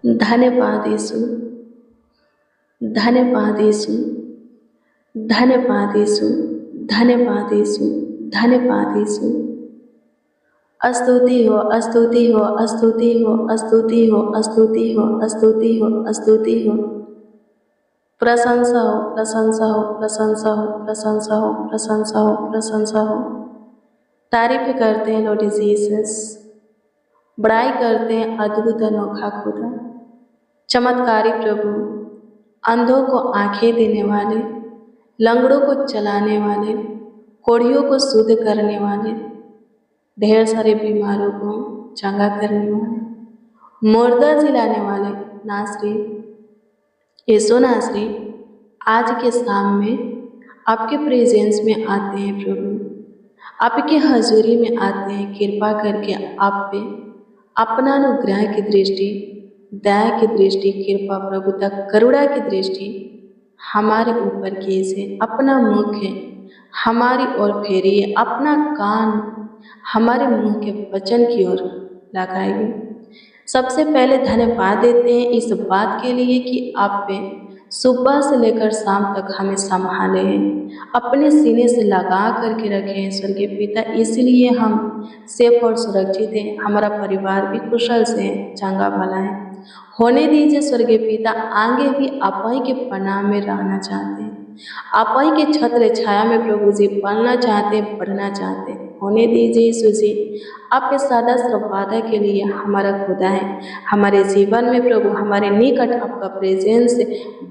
धन्यवाद यीशु, धन्यवाद यीशु, धन्यवाद यीशु, धन्यवाद यीशु, धन्यवाद यीशु। स्तुति हो, स्तुति हो, स्तुति हो, स्तुति हो, स्तुति हो, स्तुति हो, स्तुति हो। प्रशंसा हो, प्रशंसा हो, प्रशंसा हो, प्रशंसा हो, प्रशंसा हो, प्रशंसा हो। तारीफ करते हैं लॉर्ड जीसस, बड़ाई करते हैं अद्भुत अनोखा खुदा, चमत्कारी प्रभु, अंधों को आंखें देने वाले, लंगड़ों को चलाने वाले, कोढ़ियों को शुद्ध करने वाले, ढेर सारे बीमारों को चंगा करने वाले, मुर्दा जिलाने वाले नासरी यीशु नासरी, आज के शाम में आपके प्रेजेंस में आते हैं प्रभु, आपके हजूरी में आते हैं। कृपा करके आप पे अपना अनुग्रह की दृष्टि, दया की दृष्टि, कृपा प्रभुता, करुणा की दृष्टि हमारे ऊपर कीजिए। अपना मुख हमारी ओर फेरिए, अपना कान हमारे मुंह के वचन की ओर लगाइए। सबसे पहले धन्यवाद देते हैं इस बात के लिए कि आप पे सुबह से लेकर शाम तक हमें संभाले हैं, अपने सीने से लगा करके रखे हैं स्वर्गीय पिता, इसलिए हम सेफ और सुरक्षित हैं। हमारा परिवार भी कुशल से चंगा भला है। होने दीजिए स्वर्गीय पिता, आगे भी आप ही के पनाह में रहना चाहते हैं, आप ही के छत्र छाया में प्रभु जी पलना चाहते हैं, बढ़ना चाहते हैं। होने दीजिए यीशु जी, आप इस सदा सर्वदा के लिए हमारा खुदा है। हमारे जीवन में प्रभु हमारे निकट आपका प्रेजेंस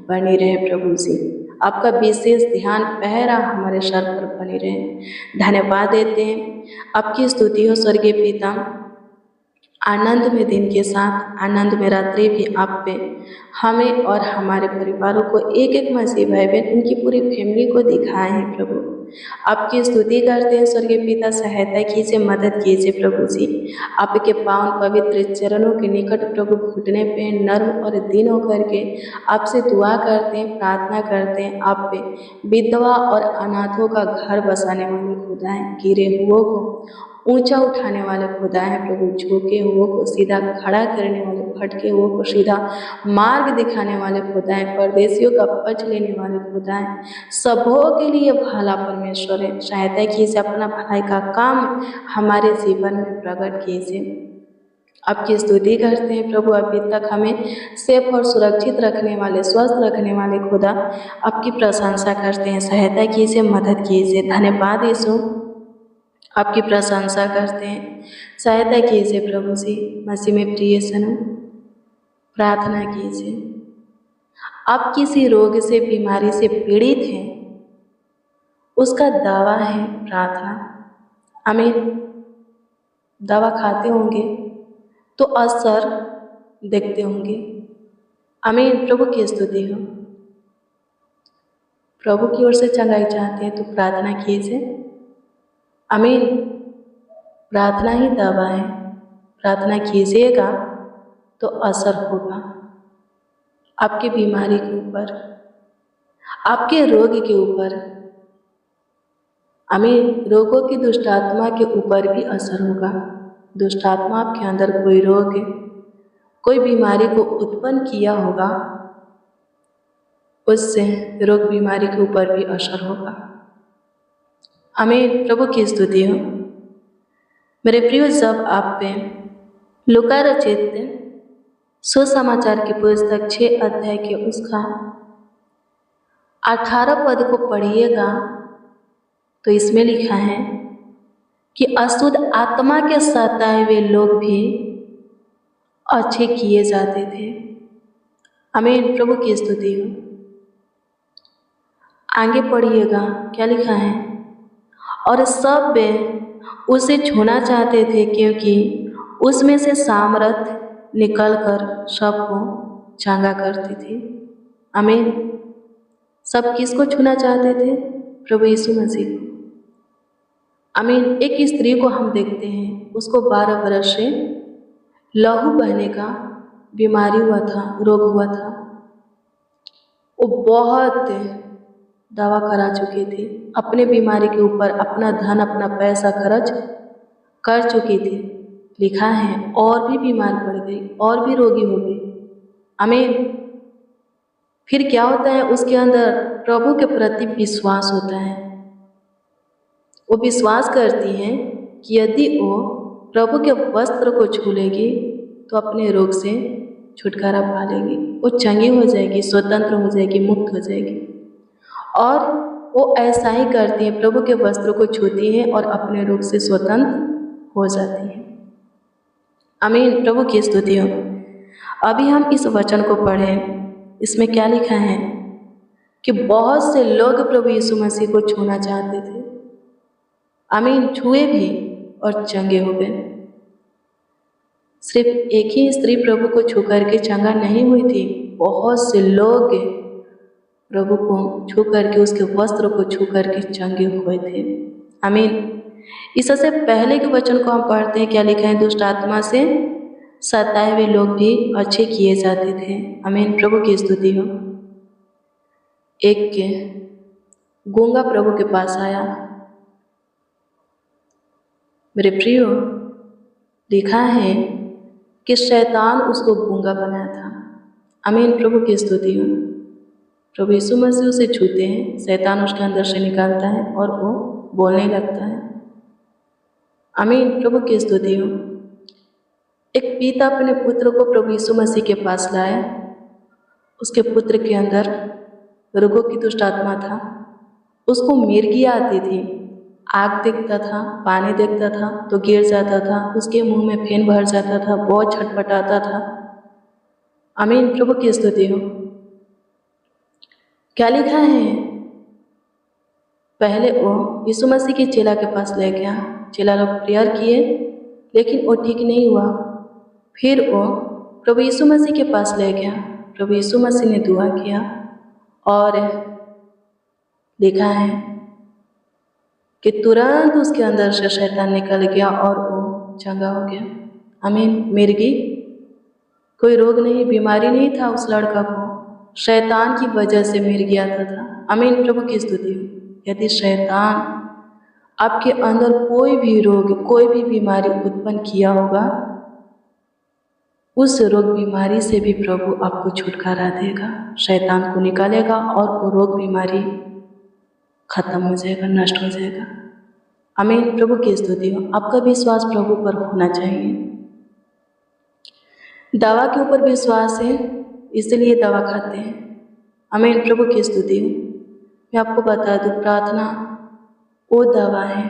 बनी रहे प्रभु जी, आपका विशेष ध्यान पहरा हमारे सर पर बनी रहे। धन्यवाद देते हैं, आपकी स्तुति हो स्वर्गीय पिता। आनंद में दिन के साथ आनंद में रात्रि भी आप पे हमें और हमारे परिवारों को एक एक मसीह भाई बहन उनकी पूरी फैमिली को दिखाए हैं प्रभु। आपकी स्तुति करते हैं स्वर्गीय पिता, सहायता कीजिए, मदद कीजिए प्रभु जी। आपके पावन पवित्र चरणों के निकट प्रभु घुटने पे नर्म और दीन होकर के आपसे दुआ करते हैं, प्रार्थना करते हैं। आप पे विधवा और अनाथों का घर बसाने वाले खुदा हैं, गिरे हुओं को ऊंचा उठाने वाले खुदा है प्रभु, झुके हुओं को सीधा खड़ा करने वाले, भटके हुओं को सीधा मार्ग दिखाने वाले खुदा है, परदेशियों का पक्ष लेने वाले खुदा है, सबों के लिए भला परमेश्वर है। सहायता कीजिए, अपना भलाई का काम हमारे जीवन में प्रकट कीजिए। आपकी स्तुति करते हैं प्रभु, अभी तक हमें सेफ और सुरक्षित रखने वाले, स्वस्थ रखने वाले खुदा, आपकी प्रशंसा करते हैं। सहायता कीजिए, मदद कीजिए। धन्यवाद यीशु, आपकी प्रशंसा करते हैं। सहायता कीजिए प्रभु जी। मसीह में प्रिय सनम, प्रार्थना कीजिए। आप किसी रोग से, बीमारी से पीड़ित हैं, उसका दवा है प्रार्थना। आमीन। दवा खाते होंगे तो असर देखते होंगे। आमीन। प्रभु की स्तुति हो। प्रभु की ओर से चंगाई चाहते हैं तो प्रार्थना कीजिए। आमीन। प्रार्थना ही दवा है, प्रार्थना कीजिएगा तो असर होगा आपकी बीमारी के ऊपर, आपके रोग के ऊपर। आमीन। रोगों की दुष्ट आत्मा के ऊपर भी असर होगा। दुष्ट आत्मा आपके अंदर कोई रोग, कोई बीमारी को उत्पन्न किया होगा, उससे रोग बीमारी के ऊपर भी असर होगा। आमीन। प्रभु की स्तुति हो। मेरे प्रिय, जब आप पे लूका रचित सुसमाचार की पुस्तक 6 अध्याय के उसका 18 पद को पढ़िएगा तो इसमें लिखा है कि अशुद्ध आत्मा के सताए हुए लोग भी अच्छे किए जाते थे। आमीन। प्रभु की स्तुति हो। आगे पढ़िएगा, क्या लिखा है? और सब वे उसे छूना चाहते थे क्योंकि उसमें से सामर्थ निकलकर सबको चंगा करती थी। आमीन। सब किसको छूना चाहते थे? प्रभु यीशु मसीह को। आमीन। एक स्त्री को हम देखते हैं, उसको 12 वर्ष से लहू बहने का बीमारी हुआ था, रोग हुआ था। वो बहुत दवा करा चुकी थी, अपने बीमारी के ऊपर अपना धन, अपना पैसा खर्च कर चुकी थी। लिखा है और भी बीमार पड़ गई और भी रोगी हो गई। आमीन। फिर क्या होता है, उसके अंदर प्रभु के प्रति विश्वास होता है। वो विश्वास करती हैं कि यदि वो प्रभु के वस्त्र को छू लेगी तो अपने रोग से छुटकारा पा लेगी, वो चंगी हो जाएगी, स्वतंत्र हो जाएगी, मुक्त हो जाएगी। और वो ऐसा ही करती है, प्रभु के वस्त्र को छूती है और अपने रोग से स्वतंत्र हो जाती है। आमीन। प्रभु की स्तुति हो। अभी हम इस वचन को पढ़ें, इसमें क्या लिखा है कि बहुत से लोग प्रभु यीशु मसीह को छूना चाहते थे, आमीन, छुए भी और चंगे हो गए। सिर्फ एक ही स्त्री प्रभु को छू करके चंगा नहीं हुई थी, बहुत से लोग प्रभु को छू करके, उसके वस्त्र को छू करके चंगे हुए थे, आमीन। इससे पहले के वचन को हम पढ़ते हैं, क्या लिखा है, दुष्ट आत्मा से सताए हुए लोग भी अच्छे किए जाते थे, आमीन। प्रभु की स्तुति हो। एक गूंगा प्रभु के पास आया। मेरे प्रियो, लिखा है कि शैतान उसको गूंगा बनाया था, आमीन। प्रभु की स्तुति हो। प्रभु यीशु मसीह उसे छूते हैं, शैतान उसके अंदर से निकालता है और वो बोलने लगता है, आमीन। प्रभु की स्तुति हो। एक पिता अपने पुत्र को प्रभु यीशु मसीह के पास लाए। उसके पुत्र के अंदर रोगों की दुष्ट आत्मा था। उसको मिर्गी आती थी, आग देखता था, पानी देखता था तो गिर जाता था, उसके मुंह में फेन भर जाता था, बहुत छटपटाता था, आमीन। प्रभु की स्तुति हो। क्या लिखा है, पहले वो यीशु मसीह के चेला के पास ले गया, चेला लोग प्रेयर किए लेकिन वो ठीक नहीं हुआ। फिर वो प्रभु यीशु मसीह के पास ले गया, प्रभु यीशु मसीह ने दुआ किया और लिखा है कि तुरंत उसके अंदर से शैतान निकल गया और वो चंगा हो गया, आमीन। मिर्गी कोई रोग नहीं, बीमारी नहीं था उस लड़का को, शैतान की वजह से मिर्गी आता था, आमीन। प्रभु की स्तुति हो। यदि शैतान आपके अंदर कोई भी रोग, कोई भी बीमारी उत्पन्न किया होगा, उस रोग बीमारी से भी प्रभु आपको छुटकारा देगा, शैतान को निकालेगा और वो रोग बीमारी खत्म हो जाएगा, नष्ट हो जाएगा, आमीन। प्रभु की स्तुति हो। आपका विश्वास प्रभु पर होना चाहिए। दवा के ऊपर विश्वास है इसलिए दवा खाते हैं, आमीन। प्रभु की स्तुति हो। मैं आपको बता दूं, प्रार्थना वो दवा है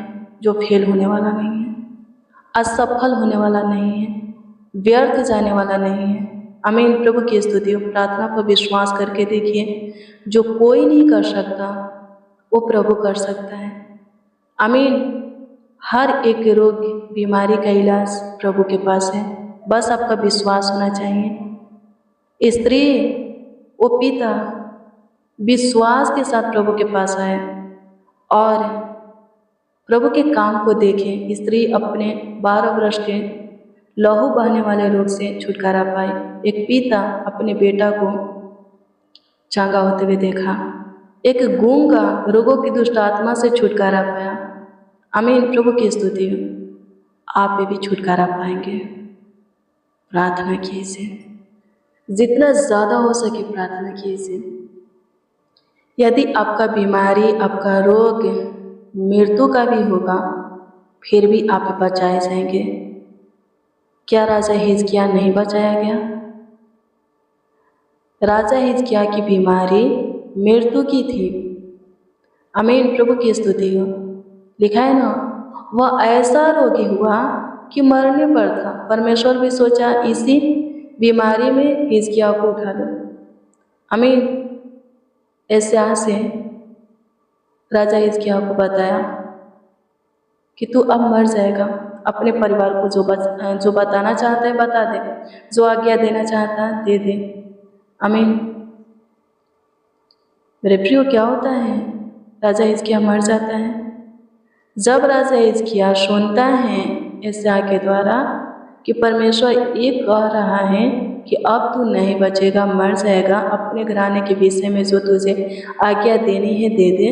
जो फेल होने वाला नहीं है, असफल होने वाला नहीं है, व्यर्थ जाने वाला नहीं है, आमीन। प्रभु की स्तुति हो। प्रार्थना पर विश्वास करके देखिए, जो कोई नहीं कर सकता वो प्रभु कर सकता है, आमीन। हर एक रोग बीमारी का इलाज प्रभु के पास है, बस आपका विश्वास होना चाहिए। स्त्री वो पिता विश्वास के साथ प्रभु के पास आए और प्रभु के काम को देखें। स्त्री अपने 12 वर्ष के लहू बहने वाले रोग से छुटकारा पाई। एक पिता अपने बेटा को चंगा होते हुए देखा। एक गूंगा रोगों की दुष्ट आत्मा से छुटकारा पाया, आमीन। प्रभु की स्तुति हो। आप भी छुटकारा पाएंगे। प्रार्थना कीजिए, जितना ज़्यादा हो सके प्रार्थना कीजिए। यदि आपका बीमारी, आपका रोग मृत्यु का भी होगा, फिर भी आप बचाए जाएंगे। क्या राजा हिजकिय्याह नहीं बचाया गया? राजा हिजकिय्याह की बीमारी मृत्यु की थी, आमीन। प्रभु की स्तुति हो। लिखा है ना, वह ऐसा रोगी हुआ कि मरने पर था। परमेश्वर भी सोचा इसी बीमारी में हिजकिय्याह को उठा लो, आमीन। यशायाह से राजा हिजकिय्याह को बताया कि तू अब मर जाएगा। अपने परिवार को जो बताना चाहता है बता दे, जो आज्ञा देना चाहता है दे दे, आमीन। मेरे प्रियो, क्या होता है, राजा हिजकिय्याह मर जाता है। जब राजा हिजकिय्याह सुनता है यशायाह के द्वारा कि परमेश्वर ये कह रहा है कि अब तू नहीं बचेगा, मर जाएगा, अपने घराने के विषय में जो तुझे आज्ञा देनी है दे दे,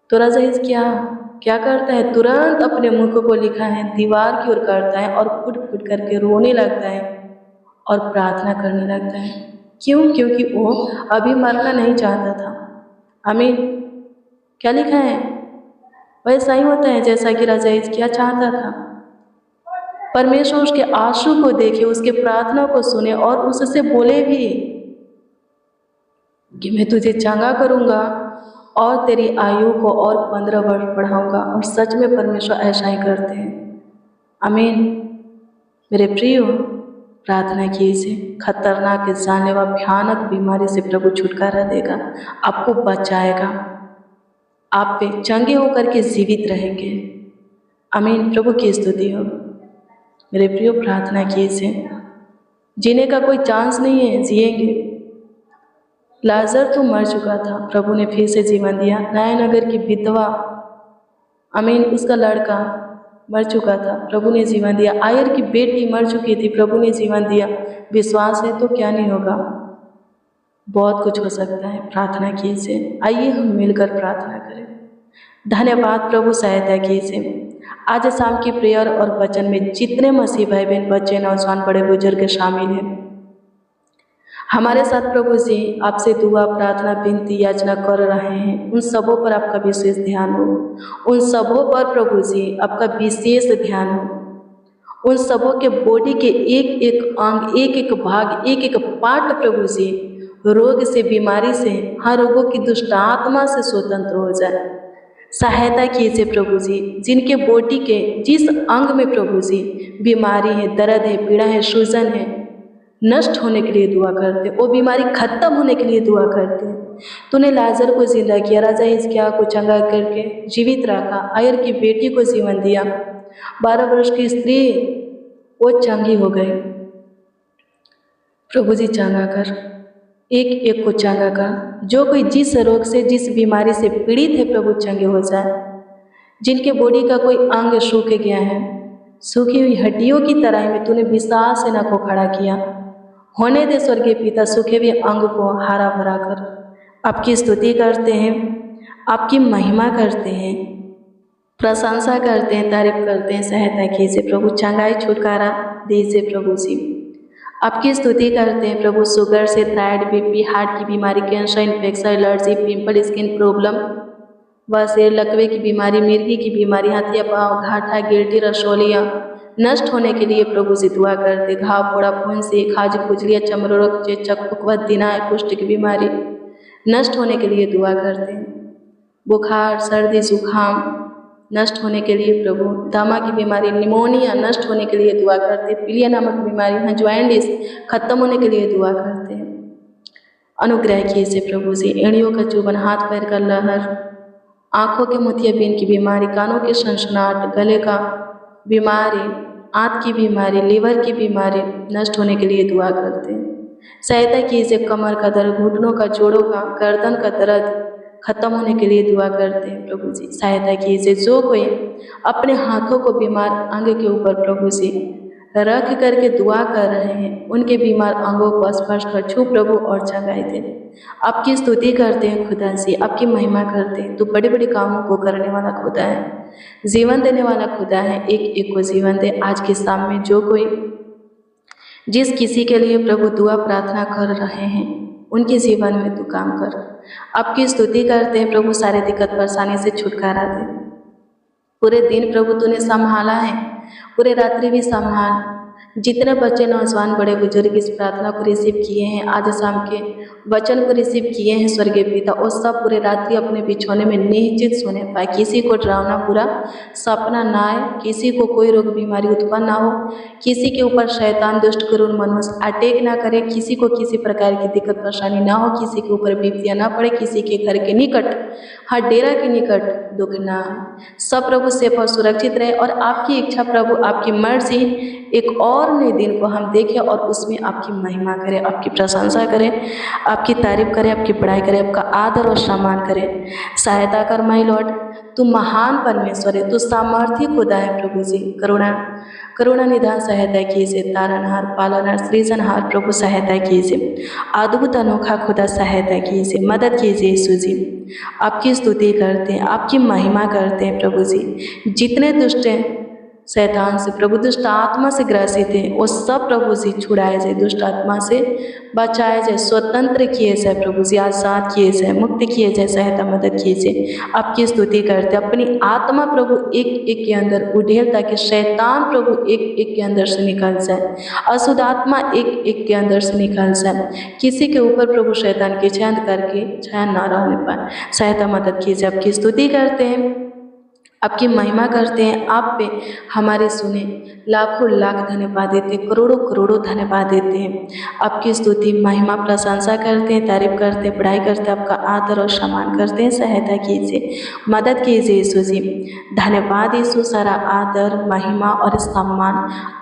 तो राजा हिजकिय्याह क्या करता है, तुरंत अपने मुख को, लिखा है, दीवार की ओर करता है और फुट फुट करके रोने लगता है और प्रार्थना करने लगता है। क्यों? क्योंकि वो अभी मरना नहीं चाहता था। आमीन। क्या लिखा है? वैसा ही होता है जैसा कि राजा हिजकिय्याह चाहता था। परमेश्वर उसके आंसू को देखे, उसके प्रार्थना को सुने और उससे बोले भी कि मैं तुझे चंगा करूँगा और तेरी आयु को और 15 वर्ष बढ़ाऊँगा। और सच में परमेश्वर ऐसा ही करते हैं। आमीन। मेरे प्रियो, प्रार्थना कीजिए। खतरनाक, जानलेवा, भयानक बीमारी से प्रभु छुटकारा देगा, आपको बचाएगा, आप पे चंगे होकर के जीवित रहेंगे। आमीन। प्रभु की स्तुति हो। मेरे प्रियो, प्रार्थना कीजिए। जीने का कोई चांस नहीं है, जिएंगे। लाजर तो मर चुका था, प्रभु ने फिर से जीवन दिया। नगर की विधवा, आमीन, उसका लड़का मर चुका था, प्रभु ने जीवन दिया। आयर की बेटी मर चुकी थी, प्रभु ने जीवन दिया। विश्वास है तो क्या नहीं होगा, बहुत कुछ हो सकता है। प्रार्थना कीजिए। आइए हम मिलकर प्रार्थना करें। धन्यवाद प्रभु, सहायता कीजिए। आज शाम की प्रेयर और वचन में जितने मसीह भाई बहन, बच्चे, नौजवान, बड़े बुजुर्ग शामिल हैं, हमारे साथ प्रभु जी आपसे दुआ, प्रार्थना, विनती, याचना कर रहे हैं, उन सबों पर आपका विशेष ध्यान हो। उन सबों पर प्रभु जी आपका विशेष ध्यान हो। उन सबों के बॉडी के एक एक अंग, एक एक भाग, एक एक पार्ट प्रभु जी रोग से, बीमारी से, हर रोगों की दुष्ट आत्मा से स्वतंत्र हो जाए। सहायता कीजिए प्रभु जी। जिनके बॉडी के जिस अंग में प्रभु जी बीमारी है, दर्द है, पीड़ा है, सूजन है, नष्ट होने के लिए दुआ करते, वो बीमारी खत्म होने के लिए दुआ करते। तूने लाजर को जिंदा किया, राजा हिजकिय्याह को चंगा करके जीवित रखा, आयर की बेटी को जीवन दिया, 12 वर्ष की स्त्री वो चंगी हो गई। प्रभु जी चंगा कर, एक एक को चंगा कर। जो कोई जिस रोग से, जिस बीमारी से पीड़ित है प्रभु, चंगे हो जाए। जिनके बॉडी का कोई अंग सूख गया है, सूखी हुई हड्डियों की तरह में तूने विशाल सेना को खड़ा किया, होने दे स्वर्गीय पिता सूखे हुए अंग को हरा भरा कर। आपकी स्तुति करते हैं, आपकी महिमा करते हैं, प्रशंसा करते हैं, तारीफ करते हैं। सहायता कीजिए प्रभु, चंगाई छुटकारा दीजिए प्रभु जी। आपकी स्तुति करते हैं प्रभु। शुगर से, थायराइड, बीपी, हार्ट की बीमारी, cancer, infection, allergy, pimple, skin problem, बसेर, लकवे की बीमारी, मिर्गी की बीमारी, हाथिया पाँव, घाटा, गिल्टी, रसोलियाँ नष्ट होने के लिए प्रभु से दुआ करते। घाव, फोड़ा, फुंसी, खाज, खुजलिया, चमड़ रोग, चेचक, उकवत, दिनाय, कुष्ठ की बीमारी नष्ट होने के लिए दुआ करते हैं। बुखार, सर्दी, जुकाम नष्ट होने के लिए प्रभु, दमा की बीमारी, निमोनिया नष्ट होने के लिए दुआ करते। पीलिया नामक बीमारी है, ज्वाइंटिस खत्म होने के लिए दुआ करते हैं। अनुग्रह कीजिए प्रभु जी। एड़ियों का चुभन, हाथ पैर का लहर, आँखों के मोतियाबिंद की बीमारी, कानों की सनसनाहट, गले का बीमारी, आंत की बीमारी, लीवर की बीमारी नष्ट होने के लिए दुआ करते हैं। सहायता कीजिए। कमर का दर्द, घुटनों का, जोड़ों का, गर्दन का दर्द खत्म होने के लिए दुआ करते हैं प्रभु जी। सहायता कीजिए। जो कोई अपने हाथों को बीमार अंग के ऊपर प्रभु जी रख करके दुआ कर रहे हैं, उनके बीमार अंगों को स्पर्श कर छू प्रभु और चंगाई दे। आपकी स्तुति करते हैं खुदा जी, आपकी महिमा करते हैं। तू बड़े बड़े कामों को करने वाला खुदा है, जीवन देने वाला खुदा है। एक एक को जीवन दे। आज के शाम में जो कोई जिस किसी के लिए प्रभु दुआ प्रार्थना कर रहे हैं, उनके जीवन में तू काम कर। आपकी स्तुति करते हैं प्रभु। सारे दिक्कत परेशानी से छुटकारा दे। पूरे दिन प्रभु तूने संभाला है, पूरे रात्रि भी संभाल। जितने बच्चे, नौजवान, बड़े बुजुर्ग इस प्रार्थना को रिसीव किए हैं, आज शाम के वचन को रिसीव किए हैं स्वर्गीय पिता, और सब पूरे रात्रि अपने बिछौने में निश्चित सोने पाए। किसी को डरावना बुरा सपना ना आए, किसी को कोई रोग बीमारी उत्पन्न ना हो, किसी के ऊपर शैतान, दुष्ट, क्रूर मनुष्य अटैक ना करे, किसी को किसी प्रकार की दिक्कत परेशानी ना हो, किसी के ऊपर विपत्तियाँ ना पड़े, किसी के घर के निकट, हर डेरा के निकट दुख ना आए। सब प्रभु सेफ और सुरक्षित रहे। और आपकी इच्छा प्रभु, आपकी मर्जी, एक और नए दिन को हम देखें और उसमें आपकी महिमा करें, आपकी प्रशंसा करें, आपकी तारीफ करें, आपकी बड़ाई करें, आपका आदर और सम्मान करें। सहायता कर माय लॉर्ड। तू महान परमेश्वर है, तू सामर्थी खुदा है प्रभु जी। करुणा निदान सहायता कीजिए। तारनहार, पालनहार, सृजनहार प्रभु सहायता कीजिए। अद्भुत अनोखा खुदा सहायता कीजिए, मदद कीजिए यीशु जी। आपकी स्तुति करते हैं, आपकी महिमा करते हैं प्रभु जी। जितने दुष्ट हैं शैतान से प्रभु दुष्ट आत्मा से ग्रसित है वो सब प्रभु जी छुड़ाए जाए, दुष्ट आत्मा से बचाए जाए, स्वतंत्र किए जाए प्रभु जी, आज़ाद किए जाए, मुक्त किए जाए, सहायता मदद कीजिए। आपकी स्तुति करते अपनी आत्मा प्रभु एक एक के अंदर उड़ेल ताकि शैतान प्रभु एक एक के अंदर से निकल जाए, अशुद्ध आत्मा एक एक के अंदर से निकल जाए, किसी के ऊपर प्रभु शैतान की छाया करके छाया ना रहने पाए, सहायता मदद कीजिए। आपकी स्तुति करते हैं, आपकी महिमा करते हैं, आप पे हमारे सुने लाखों लाख धन्यवाद देते हैं, करोड़ों करोड़ों धन्यवाद देते हैं। आपकी स्तुति महिमा प्रशंसा करते हैं, तारीफ करते हैं, बड़ाई करते हैं, आपका आदर और सम्मान करते हैं। सहायता कीजिए, मदद कीजिए यीशु जी। धन्यवाद यीशु, सारा आदर महिमा और सम्मान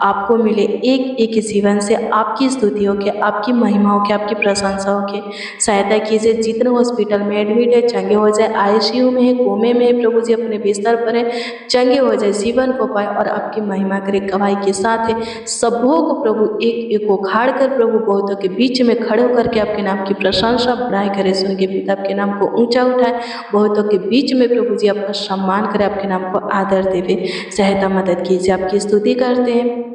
आपको मिले एक एक जीवन से, आपकी स्तुति हो के, आपकी महिमा हो के, आपकी प्रशंसा हो के। सहायता कीजिए, जितने हॉस्पिटल में एडमिट है चंगे हो जाए, ICU में है, कोमे में है प्रभु जी अपने बिस्तर पर है, चंगे हो जाए, जीवन को पाए और आपकी महिमा करे। गवाही के साथ है सबों को प्रभु एक एक उखाड़ कर प्रभु बहुतों के बीच में खड़े होकर के आपके नाम की प्रशंसा बढ़ाई करे, सुन के पिता आपके नाम को ऊंचा उठाए, बहुतों के बीच में प्रभु जी आपका सम्मान करे, आपके नाम को आदर देवे। सहायता मदद कीजिए, आपकी स्तुति करते हैं,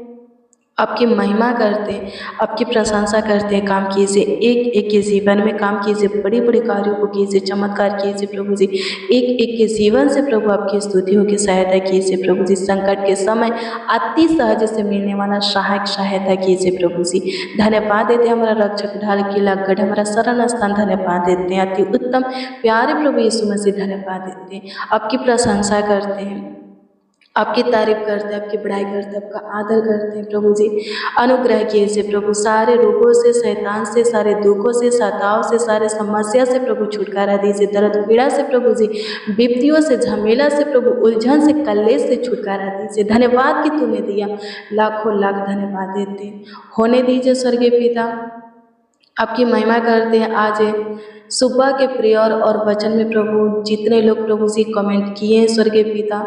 आपकी महिमा करते हैं, आपकी प्रशंसा करते हैं। काम कीजिए एक एक के जीवन में, काम कीजिए, बड़ी बड़ी कार्यों को कीजिए, चमत्कार कीजिए प्रभु जी, एक एक के जीवन से प्रभु आपकी स्तुति हो की सहायता कीजिए प्रभु जी। संकट के समय अति सहज से मिलने वाला सहायता कीजिए प्रभु जी। धन्यवाद देते हैं, हमारा रक्षक ढाल किला गढ़ हमारा शरण स्थान, धन्यवाद देते हैं। अति उत्तम प्यारे प्रभु यीशु मसीह धन्यवाद देते हैं, आपकी प्रशंसा करते हैं, आपकी तारीफ करते हैं, आपकी बड़ाई करते हैं, आपका आदर करते हैं प्रभु जी। अनुग्रह कीजिए प्रभु, सारे रोगों से, शैतान से, सारे दुखों से, सताव से, सारे समस्या से प्रभु छुटकारा दीजिए, दर्द पीड़ा से प्रभु जी, विपत्तियों से, झमेला से प्रभु, उलझन से, कलेश से छुटकारा दीजिए। धन्यवाद कि तूने दिया, लाखों लाख धन्यवाद देते हैं। होने दीजिए स्वर्गीय पिता, आपकी महिमा करते हैं। आज सुबह के प्रेयर और वचन में प्रभु जितने लोग प्रभु जी कमेंट किए हैं स्वर्गीय पिता,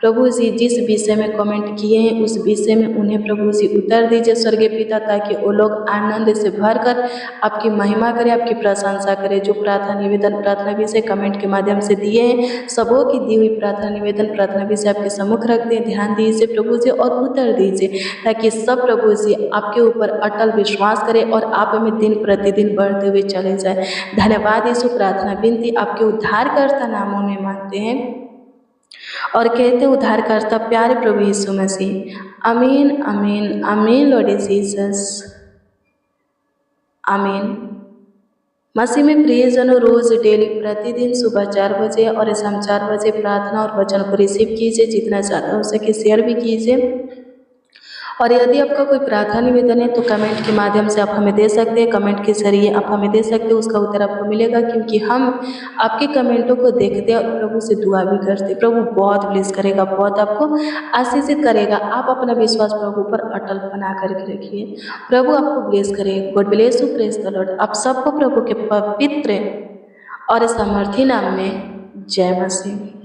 प्रभु जी जिस विषय में कमेंट किए हैं उस विषय में उन्हें प्रभु जी उत्तर दीजिए स्वर्गीय पिता, ताकि वो लोग आनंद से भरकर आपकी महिमा करें, आपकी प्रशंसा करें। जो प्रार्थना निवेदन प्रार्थना विषय कमेंट के माध्यम से दिए हैं, सबों की दी हुई प्रार्थना निवेदन प्रार्थना विषय आपके सम्मुख रखते हैं। ध्यान दीजिए प्रभु जी और उत्तर दीजिए, ताकि सब प्रभु जी आपके ऊपर अटल विश्वास करें और आप में दिन प्रतिदिन बढ़ते हुए चले जाए। धन्यवाद यीशु, प्रार्थना विनती आपके उद्धारकर्ता नामों में मांगते हैं और कहते हैं उद्धारकर्ता प्यारे प्रभु यीशु मसीह, आमीन आमीन आमीन। लॉर्ड जीसस, आमीन। मसीह में प्रियजनों, रोज डेली प्रतिदिन सुबह 4 बजे और शाम 4 बजे प्रार्थना और वचन को रिसीव कीजिए, जितना ज़्यादा हो सके शेयर भी कीजिए। और यदि आपका कोई प्रार्थना निवेदन है तो कमेंट के माध्यम से आप हमें दे सकते हैं, कमेंट के जरिए आप हमें दे सकते हैं, उसका उत्तर आपको मिलेगा, क्योंकि हम आपके कमेंटों को देखते हैं और प्रभु से दुआ भी करते हैं। प्रभु बहुत ब्लेस करेगा, बहुत आपको आशीषित करेगा। आप अपना विश्वास प्रभु पर अटल बना करके रखिए, प्रभु आपको ब्लेस करेगा। God bless you, praise the Lord. आप सबको प्रभु के पवित्र और सामर्थी नाम में जय मसीह।